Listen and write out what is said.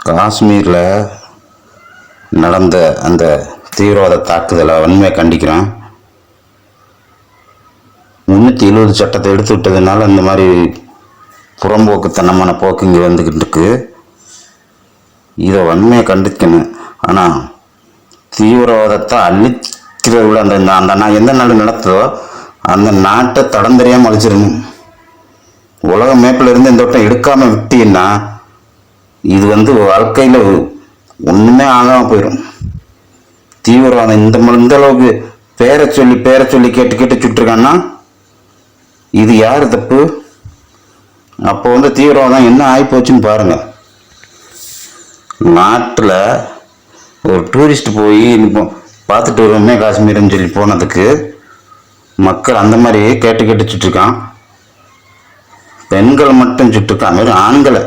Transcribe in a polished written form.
காஷ்மீரில் நடந்த அந்த தீவிரவாத தாக்குதலை வன்மையை கண்டிக்கிறோம். 370 சட்டத்தை எடுத்து விட்டதுனால இந்த மாதிரி புறம்போக்குத்தனமான போக்கு இங்கே வந்துக்கிட்டு இருக்கு. இதை வன்மையை கண்டிக்கணும். ஆனால் தீவிரவாதத்தை அழிக்கிறதுல அந்த எந்த நாடு நடத்துதோ அந்த நாட்டை தடம் தெரியாமல் அழிச்சிடணும். உலக மேப்பில் இருந்து இந்த வட்டம் எடுக்காமல் விட்டீங்கன்னா இது வாழ்க்கையில் ஒன்றுமே ஆகாமல் போயிடும். தீவிரவாதம் இந்த அளவுக்கு பேரை சொல்லி கேட்டு சுட்டுருக்கான்னா இது யார் தப்பு? அப்போ தீவிரவாதம் என்ன ஆகிப்போச்சுன்னு பாருங்கள். நாட்டில் ஒரு டூரிஸ்ட் போய் பார்த்துட்டு வருவோமே காஷ்மீர்னு சொல்லி போனதுக்கு மக்கள் அந்த மாதிரி கேட்டு சுட்டுருக்கான். பெண்களை மட்டும் சுட்டுருக்கான், வெறும் ஆண்களை